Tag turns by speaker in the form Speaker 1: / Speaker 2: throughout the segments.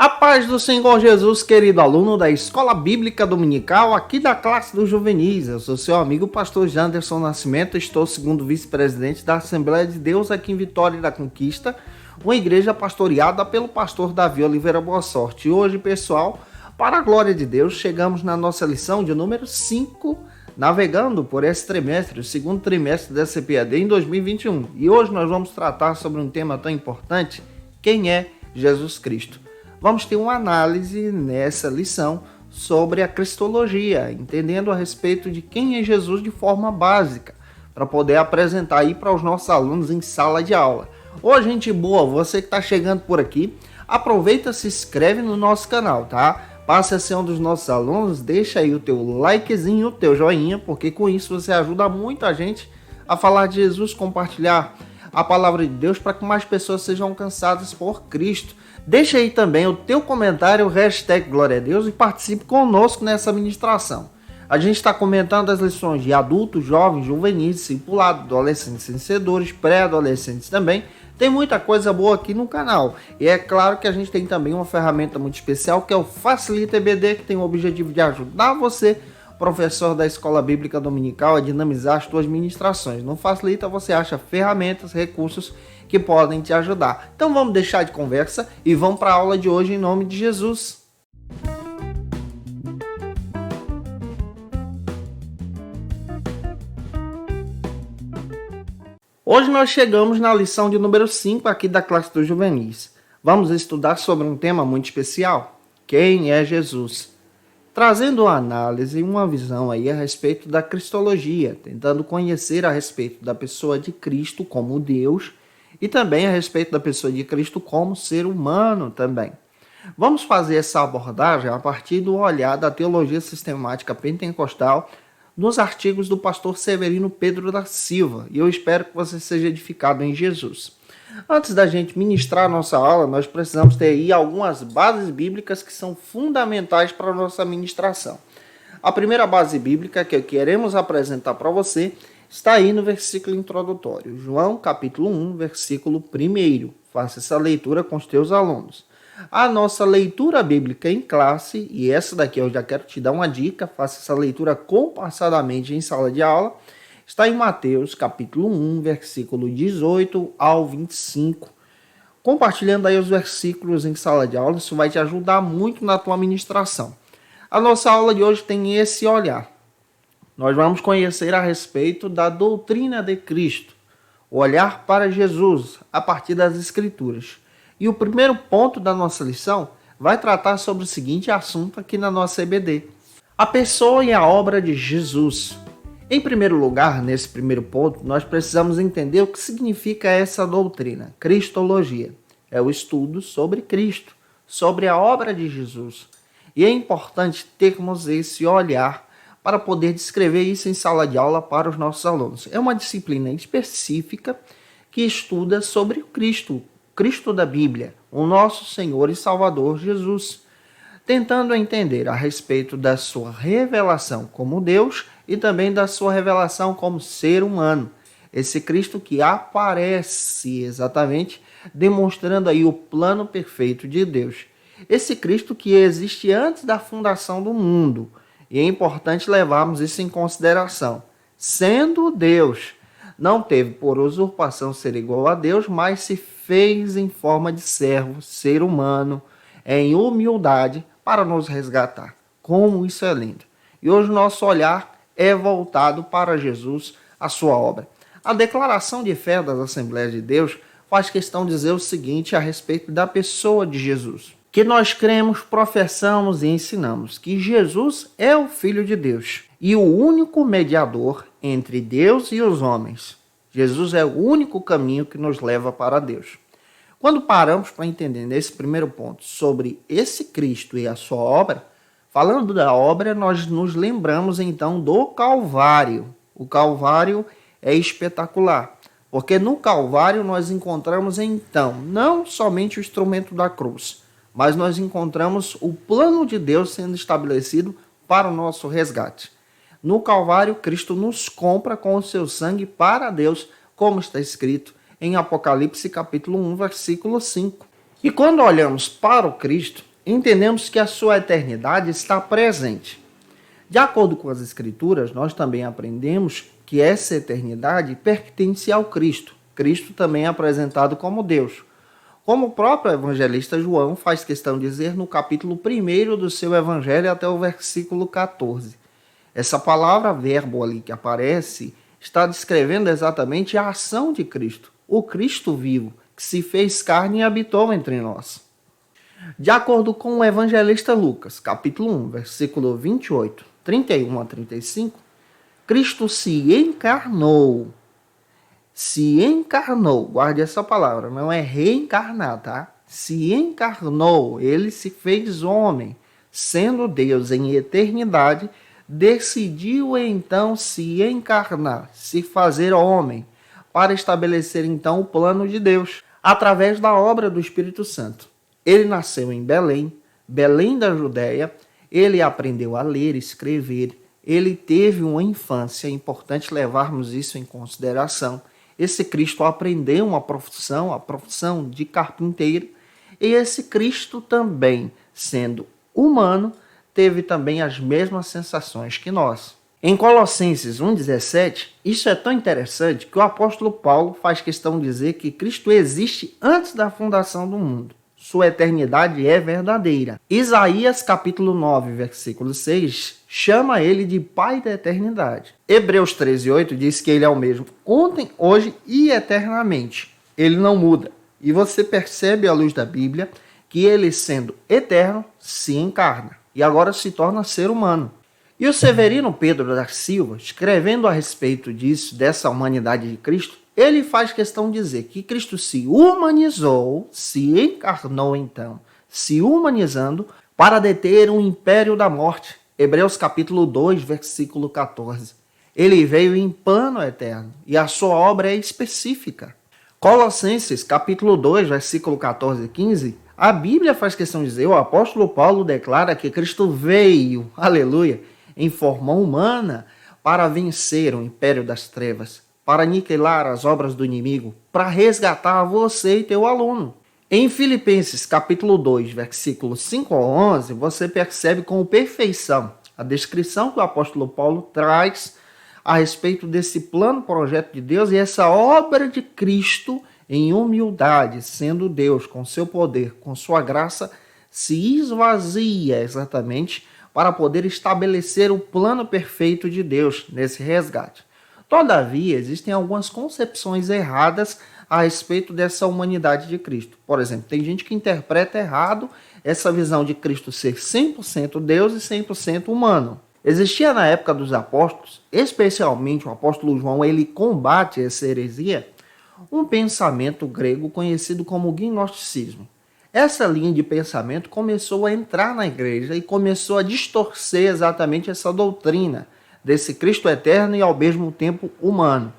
Speaker 1: A paz do Senhor Jesus, querido aluno da Escola Bíblica Dominical, aqui da classe dos juvenis. Eu sou seu amigo pastor Janderson Nascimento, estou segundo vice-presidente da Assembleia de Deus aqui em Vitória da Conquista, uma igreja pastoreada pelo pastor Davi Oliveira Boa Sorte. E hoje, pessoal, para a glória de Deus, chegamos na nossa lição de número 5, navegando por esse trimestre, o segundo trimestre da CPAD em 2021. E hoje nós vamos tratar sobre um tema tão importante, quem é Jesus Cristo. Vamos ter uma análise nessa lição sobre a cristologia, entendendo a respeito de quem é Jesus de forma básica, para poder apresentar aí para os nossos alunos em sala de aula. Ô, gente boa, você que está chegando por aqui, aproveita, se inscreve no nosso canal, tá? Passa a ser um dos nossos alunos, deixa aí o teu likezinho, o teu joinha, porque com isso você ajuda muito a gente a falar de Jesus, compartilhar a palavra de Deus para que mais pessoas sejam alcançadas por Cristo. Deixa aí também o teu comentário, hashtag Glória a Deus, e participe conosco nessa ministração. A gente está comentando as lições de adultos, jovens, juvenis, discipulado, adolescentes vencedores, pré-adolescentes também. Tem muita coisa boa aqui no canal. E é claro que a gente tem também uma ferramenta muito especial, que é o Facilita EBD, que tem o objetivo de ajudar você, professor da Escola Bíblica Dominical, a dinamizar as suas ministrações. No Facilita você acha ferramentas, recursos que podem te ajudar. Então vamos deixar de conversa e vamos para a aula de hoje em nome de Jesus. Hoje nós chegamos na lição de número 5 aqui da classe dos juvenis. Vamos estudar sobre um tema muito especial, quem é Jesus? Trazendo uma análise e uma visão aí a respeito da cristologia, tentando conhecer a respeito da pessoa de Cristo como Deus e também a respeito da pessoa de Cristo como ser humano também. Vamos fazer essa abordagem a partir do olhar da teologia sistemática pentecostal nos artigos do pastor Severino Pedro da Silva, e eu espero que você seja edificado em Jesus. Antes da gente ministrar a nossa aula, nós precisamos ter aí algumas bases bíblicas que são fundamentais para a nossa ministração. A primeira base bíblica que queremos apresentar para você está aí no versículo introdutório, João capítulo 1, versículo 1. Faça essa leitura com os teus alunos. A nossa leitura bíblica em classe, e essa daqui eu já quero te dar uma dica, faça essa leitura compassadamente em sala de aula, está em Mateus capítulo 1, versículo 18 ao 25. Compartilhando aí os versículos em sala de aula, isso vai te ajudar muito na tua ministração. A nossa aula de hoje tem esse olhar. Nós vamos conhecer a respeito da doutrina de Cristo, o olhar para Jesus a partir das Escrituras. E o primeiro ponto da nossa lição vai tratar sobre o seguinte assunto aqui na nossa EBD: a pessoa e a obra de Jesus. Em primeiro lugar, nesse primeiro ponto, nós precisamos entender o que significa essa doutrina, cristologia. É o estudo sobre Cristo, sobre a obra de Jesus. E é importante termos esse olhar para poder descrever isso em sala de aula para os nossos alunos. É uma disciplina específica que estuda sobre o Cristo da Bíblia, o nosso Senhor e Salvador Jesus, tentando entender a respeito da sua revelação como Deus e também da sua revelação como ser humano. Esse Cristo que aparece exatamente demonstrando aí o plano perfeito de Deus. Esse Cristo que existe antes da fundação do mundo. E é importante levarmos isso em consideração. Sendo Deus, não teve por usurpação ser igual a Deus, mas se fez em forma de servo, ser humano, em humildade, para nos resgatar. Como isso é lindo! E hoje o nosso olhar é voltado para Jesus, a sua obra. A declaração de fé das Assembleias de Deus faz questão de dizer o seguinte a respeito da pessoa de Jesus: que nós cremos, professamos e ensinamos que Jesus é o Filho de Deus e o único mediador entre Deus e os homens. Jesus é o único caminho que nos leva para Deus. Quando paramos para entender nesse primeiro ponto sobre esse Cristo e a sua obra, falando da obra, nós nos lembramos então do Calvário. O Calvário é espetacular, porque no Calvário nós encontramos então não somente o instrumento da cruz, mas nós encontramos o plano de Deus sendo estabelecido para o nosso resgate. No Calvário, Cristo nos compra com o seu sangue para Deus, como está escrito em Apocalipse capítulo 1, versículo 5. E quando olhamos para o Cristo, entendemos que a sua eternidade está presente. De acordo com as Escrituras, nós também aprendemos que essa eternidade pertence ao Cristo. Cristo também é apresentado como Deus. Como o próprio evangelista João faz questão de dizer no capítulo 1 do seu evangelho até o versículo 14. Essa palavra verbo ali que aparece está descrevendo exatamente a ação de Cristo, o Cristo vivo, que se fez carne e habitou entre nós. De acordo com o evangelista Lucas, capítulo 1, versículo 28, 31 a 35, Cristo se encarnou. Se encarnou, guarde essa palavra, não é reencarnar, tá? Se encarnou, ele se fez homem, sendo Deus em eternidade, decidiu então se encarnar, se fazer homem, para estabelecer então o plano de Deus, através da obra do Espírito Santo. Ele nasceu em Belém, Belém da Judéia, ele aprendeu a ler e escrever, ele teve uma infância, é importante levarmos isso em consideração. Esse Cristo aprendeu uma profissão, a profissão de carpinteiro, e esse Cristo também, sendo humano, teve também as mesmas sensações que nós. Em Colossenses 1,17, isso é tão interessante que o apóstolo Paulo faz questão de dizer que Cristo existe antes da fundação do mundo. Sua eternidade é verdadeira. Isaías capítulo 9, versículo 6, chama ele de Pai da eternidade. Hebreus 13,8 diz que ele é o mesmo ontem, hoje e eternamente. Ele não muda. E você percebe à luz da Bíblia que ele, sendo eterno, se encarna e agora se torna ser humano. E o Severino Pedro da Silva, escrevendo a respeito disso, dessa humanidade de Cristo, ele faz questão de dizer que Cristo se humanizou, se encarnou então, se humanizando para deter o império da morte. Hebreus capítulo 2, versículo 14. Ele veio em plano eterno e a sua obra é específica. Colossenses capítulo 2, versículo 14 e 15, a Bíblia faz questão de dizer, o apóstolo Paulo declara que Cristo veio, aleluia, em forma humana para vencer o império das trevas, para aniquilar as obras do inimigo, para resgatar você e teu aluno. Em Filipenses capítulo 2, versículos 5 a 11, você percebe com perfeição a descrição que o apóstolo Paulo traz a respeito desse plano, projeto de Deus e essa obra de Cristo em humildade, sendo Deus, com seu poder, com sua graça, se esvazia exatamente para poder estabelecer o plano perfeito de Deus nesse resgate. Todavia, existem algumas concepções erradas a respeito dessa humanidade de Cristo. Por exemplo, tem gente que interpreta errado essa visão de Cristo ser 100% Deus e 100% humano. Existia na época dos apóstolos, especialmente o apóstolo João, ele combate essa heresia, um pensamento grego conhecido como gnosticismo. Essa linha de pensamento começou a entrar na igreja e começou a distorcer exatamente essa doutrina desse Cristo eterno e ao mesmo tempo humano.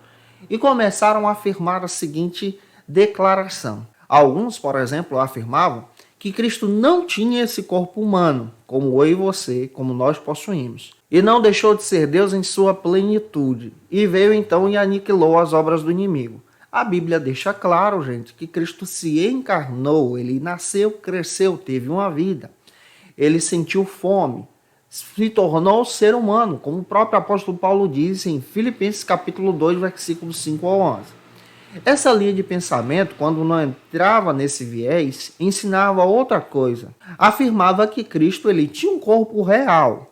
Speaker 1: E começaram a afirmar a seguinte declaração. Alguns, por exemplo, afirmavam que Cristo não tinha esse corpo humano, como eu e você, como nós possuímos. E não deixou de ser Deus em sua plenitude. E veio então e aniquilou as obras do inimigo. A Bíblia deixa claro, gente, que Cristo se encarnou, ele nasceu, cresceu, teve uma vida. Ele sentiu fome, se tornou ser humano, como o próprio apóstolo Paulo diz em Filipenses capítulo 2, versículos 5 ao 11. Essa linha de pensamento, quando não entrava nesse viés, ensinava outra coisa. Afirmava que Cristo ele tinha um corpo real,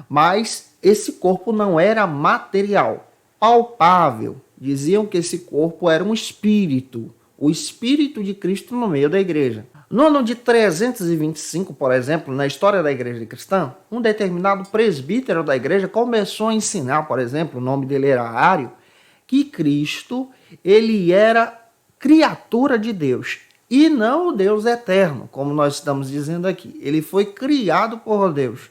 Speaker 1: mas esse corpo não era material, palpável. Diziam que esse corpo era um espírito, o espírito de Cristo no meio da igreja. No ano de 325, por exemplo, na história da igreja cristã, um determinado presbítero da igreja começou a ensinar, por exemplo, o nome dele era Ário, que Cristo ele era criatura de Deus e não o Deus eterno, como nós estamos dizendo aqui. Ele foi criado por Deus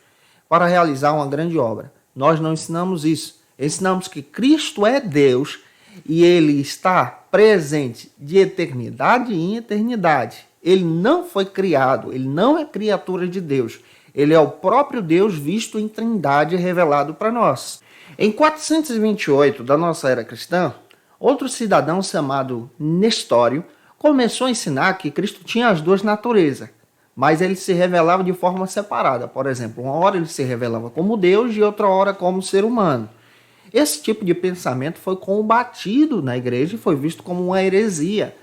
Speaker 1: para realizar uma grande obra. Nós não ensinamos isso. Ensinamos que Cristo é Deus e ele está presente de eternidade em eternidade. Ele não foi criado, ele não é criatura de Deus. Ele é o próprio Deus visto em Trindade revelado para nós. Em 428 da nossa era cristã, outro cidadão chamado Nestório começou a ensinar que Cristo tinha as duas naturezas, mas ele se revelava de forma separada. Por exemplo, uma hora ele se revelava como Deus e outra hora como ser humano. Esse tipo de pensamento foi combatido na igreja e foi visto como uma heresia.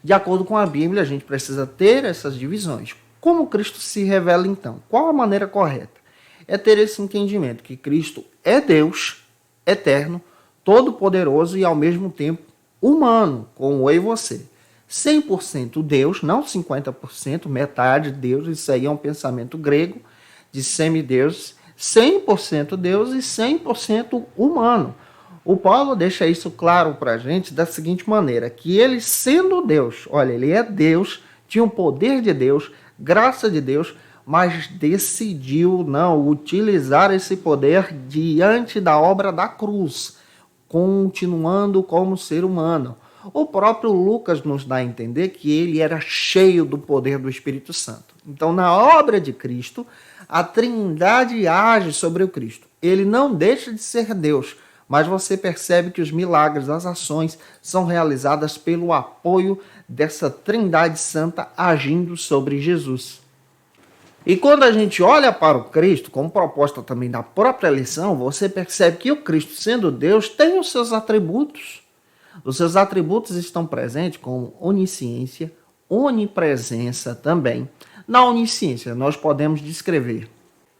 Speaker 1: De acordo com a Bíblia, a gente precisa ter essas divisões. Como Cristo se revela então? Qual a maneira correta? É ter esse entendimento que Cristo é Deus, eterno, todo-poderoso e ao mesmo tempo humano, como eu e você. 100% Deus, não 50%, metade Deus, isso aí é um pensamento grego de semideuses, 100% Deus e 100% humano. O Paulo deixa isso claro para a gente da seguinte maneira, que ele sendo Deus, olha, ele é Deus, tinha o poder de Deus, graça de Deus, mas decidiu não utilizar esse poder diante da obra da cruz, continuando como ser humano. O próprio Lucas nos dá a entender que ele era cheio do poder do Espírito Santo. Então, na obra de Cristo, a Trindade age sobre o Cristo. Ele não deixa de ser Deus, mas você percebe que os milagres, as ações, são realizadas pelo apoio dessa Trindade Santa agindo sobre Jesus. E quando a gente olha para o Cristo, como proposta também da própria lição, você percebe que o Cristo, sendo Deus, tem os seus atributos. Os seus atributos estão presentes como onisciência, onipresença também. Na onisciência, nós podemos descrever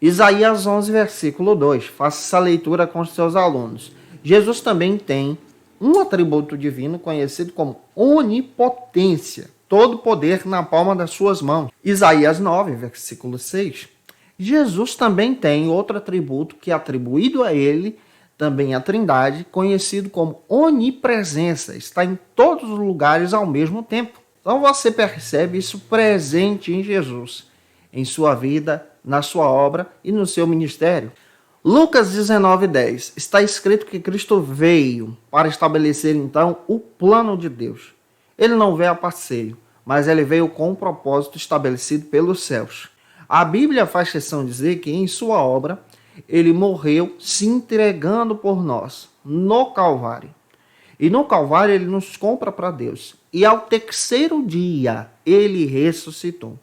Speaker 1: Isaías 11, versículo 2. Faça essa leitura com os seus alunos. Jesus também tem um atributo divino conhecido como onipotência. Todo poder na palma das suas mãos. Isaías 9, versículo 6. Jesus também tem outro atributo que é atribuído a ele, também a Trindade, conhecido como onipresença. Está em todos os lugares ao mesmo tempo. Então você percebe isso presente em Jesus, em sua vida, na sua obra e no seu ministério. Lucas 19:10. Está escrito que Cristo veio para estabelecer então o plano de Deus. Ele não veio a passeio, mas ele veio com um propósito estabelecido pelos céus. A Bíblia faz questão de dizer que em sua obra ele morreu se entregando por nós no Calvário. E no Calvário ele nos compra para Deus. E ao terceiro dia ele ressuscitou,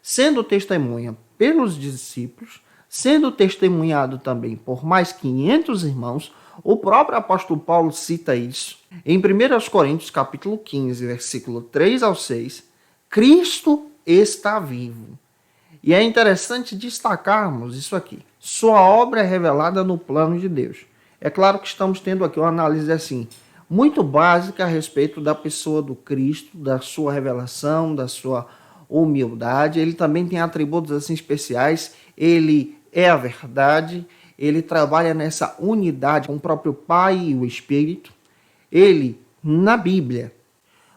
Speaker 1: sendo testemunha pelos discípulos, sendo testemunhado também por mais 500 irmãos. O próprio apóstolo Paulo cita isso em 1 Coríntios capítulo 15, versículo 3 ao 6. Cristo está vivo. E é interessante destacarmos isso aqui. Sua obra é revelada no plano de Deus. É claro que estamos tendo aqui uma análise assim, muito básica a respeito da pessoa do Cristo, da sua revelação, da sua humildade. Ele também tem atributos assim especiais. Ele é a verdade. Ele trabalha nessa unidade com o próprio Pai e o Espírito. Ele, na Bíblia,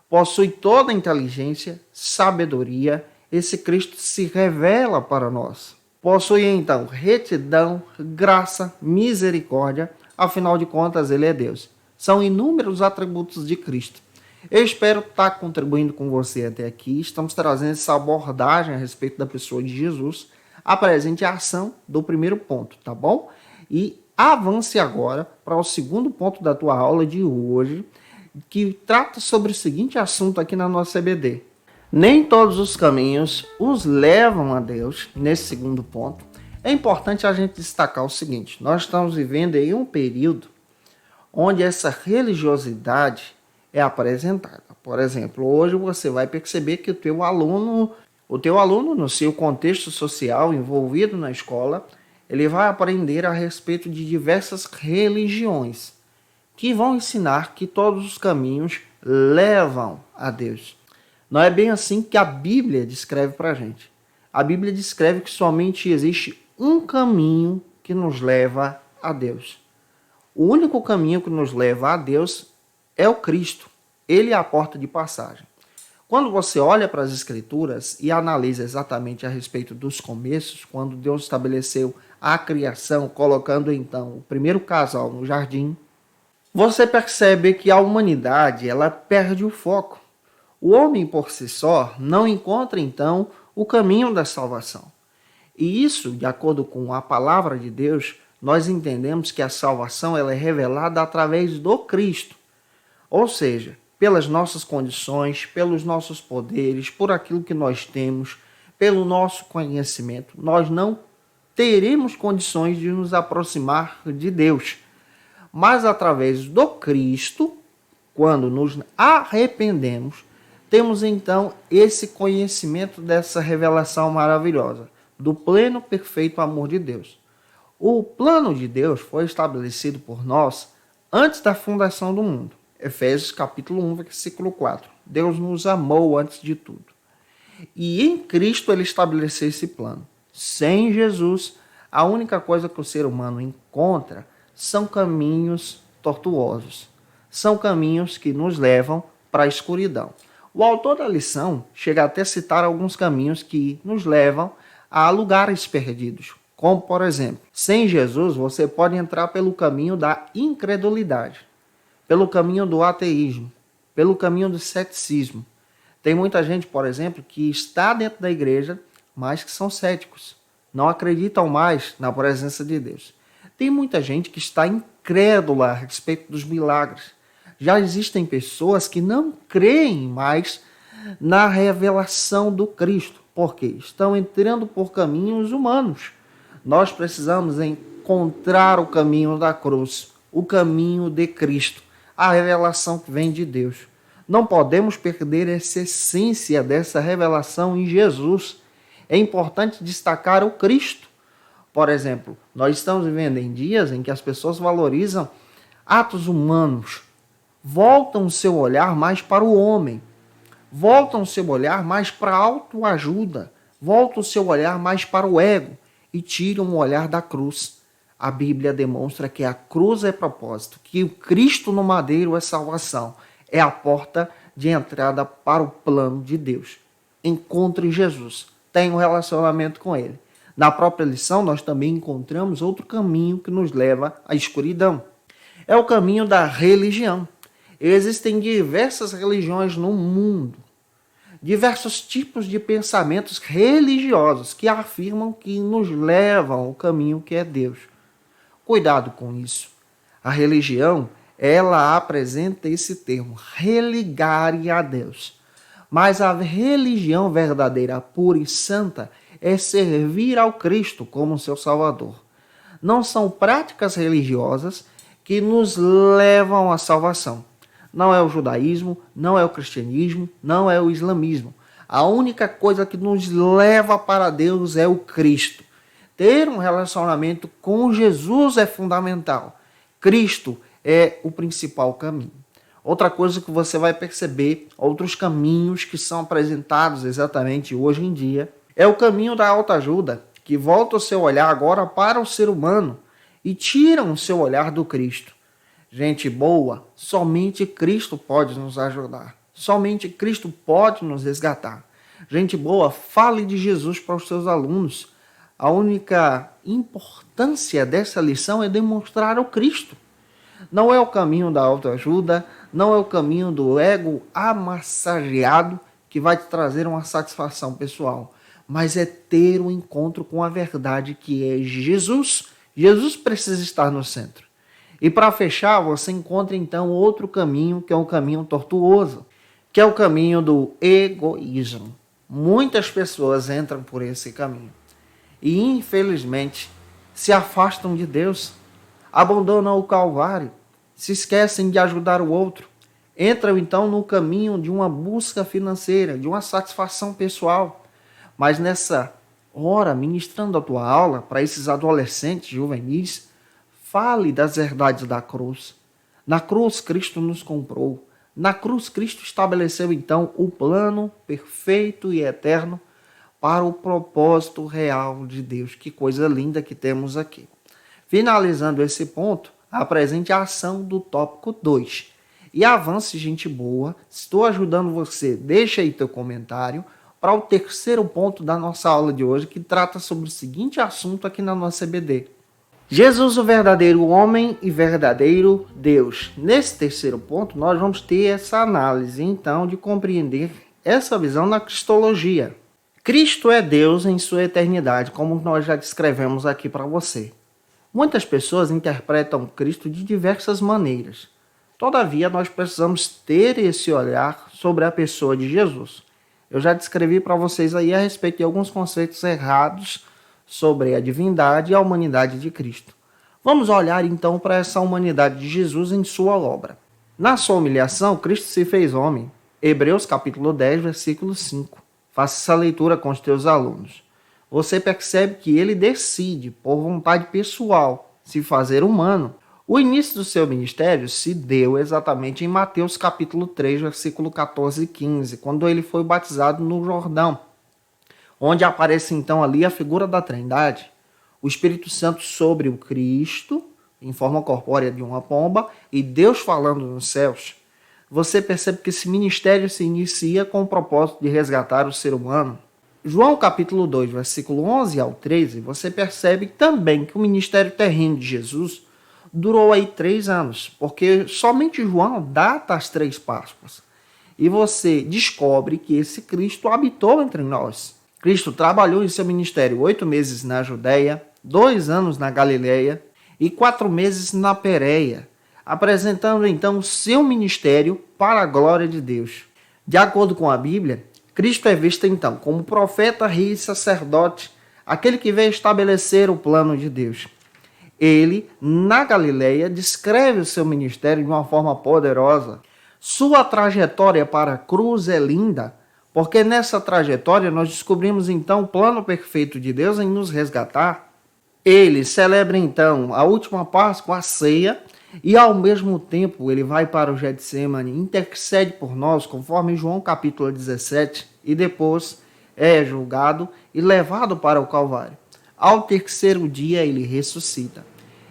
Speaker 1: possui toda a inteligência, sabedoria. Esse Cristo se revela para nós. Possui então retidão, graça, misericórdia. Afinal de contas, ele é Deus. São inúmeros atributos de Cristo. Eu espero estar contribuindo com você até aqui. Estamos trazendo essa abordagem a respeito da pessoa de Jesus. Apresente a ação do primeiro ponto, tá bom? E avance agora para o segundo ponto da tua aula de hoje, que trata sobre o seguinte assunto aqui na nossa EBD. Nem todos os caminhos os levam a Deus. Nesse segundo ponto, é importante a gente destacar o seguinte: nós estamos vivendo em um período onde essa religiosidade é apresentada. Por exemplo, hoje você vai perceber que o teu aluno, no seu contexto social envolvido na escola, ele vai aprender a respeito de diversas religiões que vão ensinar que todos os caminhos levam a Deus. Não é bem assim que a Bíblia descreve para a gente. A Bíblia descreve que somente existe um caminho que nos leva a Deus. O único caminho que nos leva a Deus é o Cristo. Ele é a porta de passagem. Quando você olha para as Escrituras e analisa exatamente a respeito dos começos, quando Deus estabeleceu a criação, colocando então o primeiro casal no jardim, você percebe que a humanidade ela perde o foco. O homem por si só não encontra então o caminho da salvação. E isso, de acordo com a palavra de Deus, nós entendemos que a salvação ela é revelada através do Cristo. Ou seja, pelas nossas condições, pelos nossos poderes, por aquilo que nós temos, pelo nosso conhecimento, nós não teremos condições de nos aproximar de Deus. Mas através do Cristo, quando nos arrependemos, temos então esse conhecimento dessa revelação maravilhosa, do pleno, perfeito amor de Deus. O plano de Deus foi estabelecido por nós antes da fundação do mundo. Efésios capítulo 1, versículo 4. Deus nos amou antes de tudo. E em Cristo ele estabeleceu esse plano. Sem Jesus, a única coisa que o ser humano encontra são caminhos tortuosos. São caminhos que nos levam para a escuridão. O autor da lição chega até a citar alguns caminhos que nos levam a lugares perdidos. Como, por exemplo, sem Jesus você pode entrar pelo caminho da incredulidade, pelo caminho do ateísmo, pelo caminho do ceticismo. Tem muita gente, por exemplo, que está dentro da igreja, mas que são céticos. Não acreditam mais na presença de Deus. Tem muita gente que está incrédula a respeito dos milagres. Já existem pessoas que não creem mais na revelação do Cristo, porque estão entrando por caminhos humanos. Nós precisamos encontrar o caminho da cruz, o caminho de Cristo, a revelação que vem de Deus. Não podemos perder essa essência dessa revelação em Jesus. É importante destacar o Cristo. Por exemplo, nós estamos vivendo em dias em que as pessoas valorizam atos humanos, voltam o seu olhar mais para o homem, voltam o seu olhar mais para a autoajuda, voltam o seu olhar mais para o ego e tiram o olhar da cruz. A Bíblia demonstra que a cruz é propósito, que o Cristo no madeiro é salvação, é a porta de entrada para o plano de Deus. Encontre Jesus, tenha um relacionamento com Ele. Na própria lição, nós também encontramos outro caminho que nos leva à escuridão. É o caminho da religião. Existem diversas religiões no mundo, diversos tipos de pensamentos religiosos que afirmam que nos levam ao caminho que é Deus. Cuidado com isso. A religião, ela apresenta esse termo, religare a Deus. Mas a religião verdadeira, pura e santa, é servir ao Cristo como seu Salvador. Não são práticas religiosas que nos levam à salvação. Não é o judaísmo, não é o cristianismo, não é o islamismo. A única coisa que nos leva para Deus é o Cristo. Ter um relacionamento com Jesus é fundamental. Cristo é o principal caminho. Outra coisa que você vai perceber, outros caminhos que são apresentados exatamente hoje em dia, é o caminho da autoajuda, que volta o seu olhar agora para o ser humano e tira o seu olhar do Cristo. Gente boa, somente Cristo pode nos ajudar. Somente Cristo pode nos resgatar. Gente boa, fale de Jesus para os seus alunos. A única importância dessa lição é demonstrar o Cristo. Não é o caminho da autoajuda, não é o caminho do ego amassageado que vai te trazer uma satisfação pessoal, mas é ter um encontro com a verdade que é Jesus. Jesus precisa estar no centro. E para fechar, você encontra então outro caminho, que é um caminho tortuoso, que é o caminho do egoísmo. Muitas pessoas entram por esse caminho e, infelizmente, se afastam de Deus, abandonam o Calvário, se esquecem de ajudar o outro, entram então no caminho de uma busca financeira, de uma satisfação pessoal. Mas nessa hora, ministrando a tua aula para esses adolescentes juvenis, fale das verdades da cruz. Na cruz, Cristo nos comprou. Na cruz, Cristo estabeleceu, então, o plano perfeito e eterno para o propósito real de Deus. Que coisa linda que temos aqui. Finalizando esse ponto, apresente a ação do tópico 2. E avance, gente boa. Estou ajudando você. Deixa aí teu comentário para o terceiro ponto da nossa aula de hoje, que trata sobre o seguinte assunto aqui na nossa EBD. Jesus, o verdadeiro homem e verdadeiro Deus. Nesse terceiro ponto, nós vamos ter essa análise, então, de compreender essa visão na cristologia. Cristo é Deus em sua eternidade, como nós já descrevemos aqui para você. Muitas pessoas interpretam Cristo de diversas maneiras. Todavia, nós precisamos ter esse olhar sobre a pessoa de Jesus. Eu já descrevi para vocês aí a respeito de alguns conceitos errados sobre a divindade e a humanidade de Cristo. Vamos olhar então para essa humanidade de Jesus em sua obra. Na sua humilhação, Cristo se fez homem. Hebreus capítulo 10, versículo 5. Faça essa leitura com os teus alunos. Você percebe que ele decide, por vontade pessoal, se fazer humano. O início do seu ministério se deu exatamente em Mateus capítulo 3, versículo 14 e 15, quando ele foi batizado no Jordão, onde aparece então ali a figura da Trindade, o Espírito Santo sobre o Cristo, em forma corpórea de uma pomba, e Deus falando nos céus. Você percebe que esse ministério se inicia com o propósito de resgatar o ser humano. João capítulo 2, versículo 11 ao 13, você percebe também que o ministério terreno de Jesus durou aí 3 anos, porque somente João data as 3 Páscoas. E você descobre que esse Cristo habitou entre nós. Cristo trabalhou em seu ministério 8 meses na Judéia, 2 anos na Galileia e 4 meses na Pérea, apresentando então seu ministério para a glória de Deus. De acordo com a Bíblia, Cristo é visto então como profeta, rei e sacerdote, aquele que veio estabelecer o plano de Deus. Ele, na Galileia, descreve o seu ministério de uma forma poderosa. Sua trajetória para a cruz é linda, porque nessa trajetória nós descobrimos então o plano perfeito de Deus em nos resgatar. Ele celebra então a última Páscoa, a ceia, e ao mesmo tempo ele vai para o Getsêmani, intercede por nós, conforme João capítulo 17, e depois é julgado e levado para o Calvário. Ao 3º dia ele ressuscita.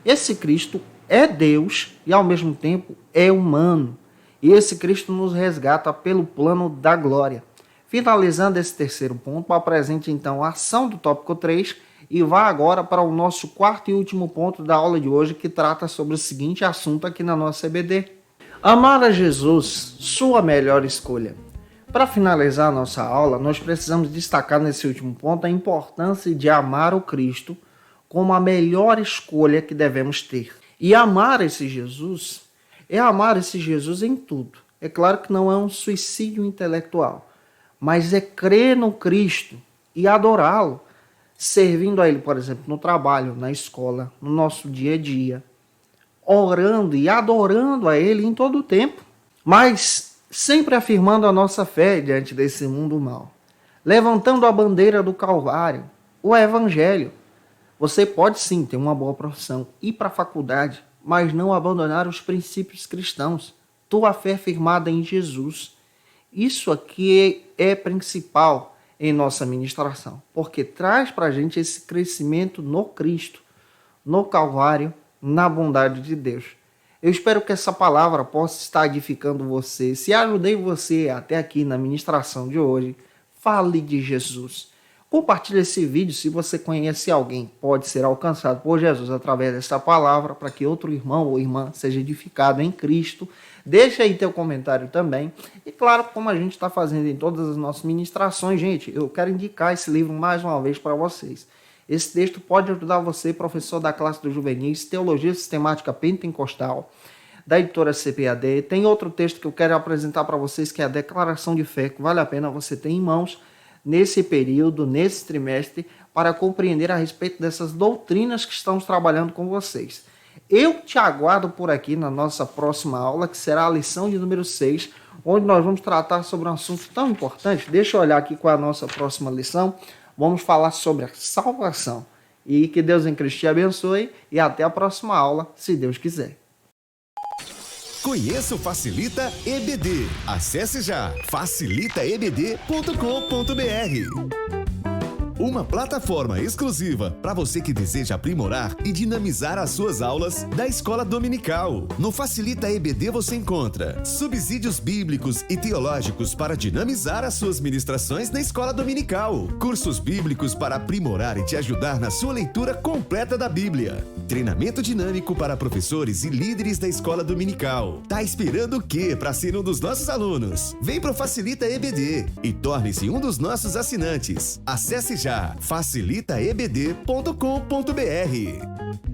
Speaker 1: Esse Cristo é Deus e ao mesmo tempo é humano. E esse Cristo nos resgata pelo plano da glória. Finalizando esse 3º ponto, apresente então a ação do tópico 3 e vá agora para o nosso 4º e último ponto da aula de hoje, que trata sobre o seguinte assunto aqui na nossa EBD. Amar a Jesus, sua melhor escolha. Para finalizar a nossa aula, nós precisamos destacar nesse último ponto a importância de amar o Cristo como a melhor escolha que devemos ter. E amar esse Jesus é amar esse Jesus em tudo. É claro que não é um suicídio intelectual, mas é crer no Cristo e adorá-lo, servindo a Ele, por exemplo, no trabalho, na escola, no nosso dia a dia, orando e adorando a Ele em todo o tempo, mas sempre afirmando a nossa fé diante desse mundo mau, levantando a bandeira do Calvário, o Evangelho. Você pode sim ter uma boa profissão, ir para a faculdade, mas não abandonar os princípios cristãos, tua fé firmada em Jesus. Isso aqui é principal em nossa ministração, porque traz para a gente esse crescimento no Cristo, no Calvário, na bondade de Deus. Eu espero que essa palavra possa estar edificando você. Se ajudei você até aqui na ministração de hoje, fale de Jesus. Compartilhe esse vídeo se você conhece alguém que pode ser alcançado por Jesus através dessa palavra, para que outro irmão ou irmã seja edificado em Cristo. Deixa aí teu comentário também. E claro, como a gente está fazendo em todas as nossas ministrações, gente, eu quero indicar esse livro mais uma vez para vocês. Esse texto pode ajudar você, professor da classe dos juvenis, Teologia Sistemática Pentecostal, da editora CPAD. Tem outro texto que eu quero apresentar para vocês, que é a Declaração de Fé, que vale a pena você ter em mãos nesse período, nesse trimestre, para compreender a respeito dessas doutrinas que estamos trabalhando com vocês. Eu te aguardo por aqui na nossa próxima aula, que será a lição de número 6, onde nós vamos tratar sobre um assunto tão importante. Deixa eu olhar aqui com a nossa próxima lição. Vamos falar sobre a salvação. E que Deus em Cristo te abençoe e até a próxima aula, se Deus quiser.
Speaker 2: Conheça o Facilita EBD. Acesse já facilitaebd.com.br. Uma plataforma exclusiva para você que deseja aprimorar e dinamizar as suas aulas da escola dominical. No Facilita EBD você encontra subsídios bíblicos e teológicos para dinamizar as suas ministrações na escola dominical, cursos bíblicos para aprimorar e te ajudar na sua leitura completa da Bíblia, treinamento dinâmico para professores e líderes da escola dominical. Tá esperando o quê para ser um dos nossos alunos? Vem pro Facilita EBD e torne-se um dos nossos assinantes. Acesse já facilitaebd.com.br.